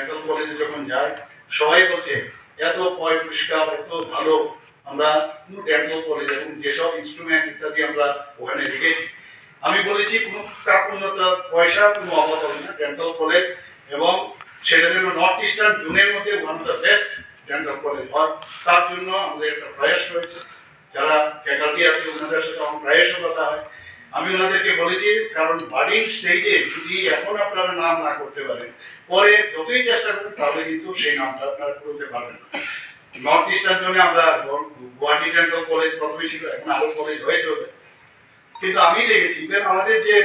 dental কলেজে যখন যাই সবাই বলছে এত পরিষ্কার এত ভালো আমরা ডেন্টাল কলেজ এবং যেসব ইনস্ট্রুমেন্ট ইত্যাদি আমরা ওখানে রেখেছি আমি বলেছি কোনো কার্পণ্যতা পয়সা কোনো অভাব হবে না ডেন্টাল কলেজ এবং সেটা যেন নর্থ ইস্টার্ন জোনের মধ্যে one of the best dental college হয় তার জন্য আমাদের একটা প্রয়াস রয়েছে যারা ফ্যাকাল্টি আছে ওনাদের সাথে আমার প্রায়শ কথা হয় আমি ওনাদেরকে বলেছি কারণ বার্ডিং স্টেজে যদি এখন আপনারা নাম না করতে পারেন পরে যতই চেষ্টা করবেন তাহলে কিন্তু সেই নামটা আপনারা করতে পারবেন না নর্থ ইস্টার্ন জোনে আমরা গুয়াহাটি ডেন্টাল কলেজ প্রথমে ছিল এখন আরো কলেজ হয়েছে ওদের কিন্তু আমি দেখেছি ইভেন আমাদের যে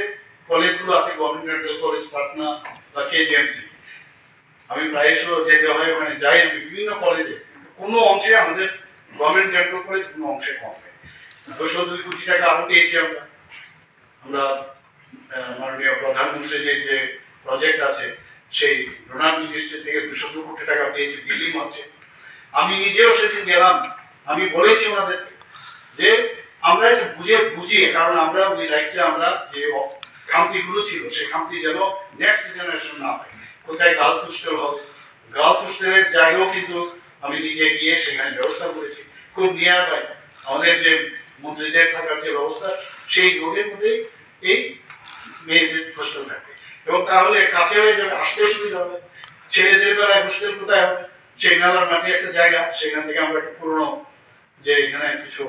কলেজগুলো আছে গভর্নমেন্ট ডেন্টাল কলেজ পাটনা বা কেজিএমসি আমি প্রায়শ যেতে হয় ওখানে যাই আমি বিভিন্ন কলেজে কোনো অংশে আমাদের গভর্নমেন্ট ডেন্টাল কলেজ কোনো অংশে কম নেই 202 কোটি টাকা আরো পেয়েছি আমরা মাননীয় প্রধানমন্ত্রীর যে প্রজেক্ট আছে সেই ডোনার মিনিস্ট্রি থেকে 202 কোটি টাকা পেয়েছি বিল্ডিং হচ্ছে আমি নিজেও সেদিন গেলাম আমি বলেছি ওনাদেরকে যে আমরা এটা বুঝিয়ে কারণ আমরা ওই লাইফটা আমরা যে খামতিগুলো ছিল সেই খামতি যেন নেক্সট জেনারেশন না হয় কোথায় গার্লস হোস্টেল হবে গার্লস হোস্টেলের জায়গাও কিন্তু আমি নিজে গিয়ে সেখানে ব্যবস্থা করেছি খুব নিয়ার বাই আমাদের যে মন্ত্রীদের থাকার যে ব্যবস্থা সেই রোডের মধ্যে এই মেয়েদের হোস্টেল থাকবে এবং তাহলে কাছে হয়ে যাবে আসতে সুবিধা হবে ছেলেদের বেলায় হোস্টেল কোথায় হবে সেই মেলার মাঠে একটা জায়গা সেখান থেকে আমরা একটা পুরনো যে এখানে কিছু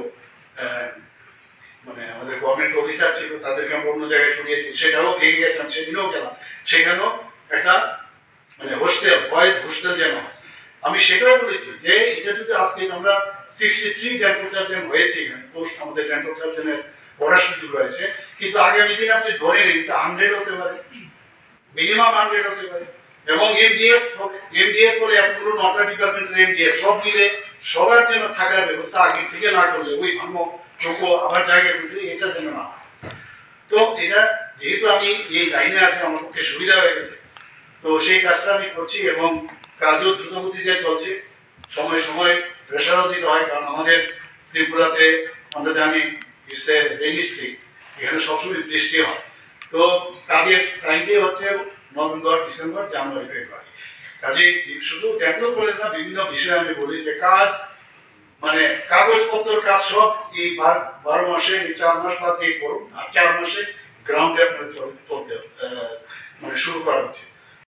মানে আমাদের গভর্নমেন্ট অফিসার ছিল তাদেরকে আমরা অন্য জায়গায় সরিয়েছি সেটাও ভেঙে গেছিলাম সেদিনও গেলাম সেখানেও একটা মানে হোস্টেল বয়েজ হোস্টেল যেন আমি সেটাও বলেছি যে এটা যদি আজকে আমরা 63 ডেন্টাল সার্জন হয়েছে এখানে পোস্ট আমাদের ডেন্টাল সার্জনের পড়ার সুযোগ রয়েছে কিন্তু আগামী দিন আপনি ধরে নিন 100 হতে পারে মিনিমাম 100 হতে পারে এবং এমডিএস বলে এতগুলো 9টা ডিপার্টমেন্টের এমডিএস সব মিলে সবার জন্য থাকার ব্যবস্থা আগে থেকে না করলে ওই ভাঙ চোখো আবার জায়গায় বুঝলে এটা যেন না তো এটা যেহেতু আমি এই লাইনে আছি আমার পক্ষে সুবিধা হয়ে গেছে তো সেই কাজটা আমি করছি এবং কাজও দ্রুতগতিতে চলছে সময় সময় প্রেশারও দিতে হয় কারণ আমাদের ত্রিপুরাতে আমরা জানি ইটস এ রেইনি স্টেট এখানে সবসময় বৃষ্টি হয় তো কাজের টাইমটি হচ্ছে নভেম্বর ডিসেম্বর জানুয়ারি ফেব্রুয়ারি কাজে শুধু ডেভেলপ করে না বিভিন্ন বিষয়ে আমি বলি যে কাজ মানে কাগজপত্রের কাজ সব এই 12 মাসে এই 4 মাস বাদ দিয়ে করুন আর 4 মাসে গ্রাউন্ডে আপনার চলতে মানে শুরু করা উচিত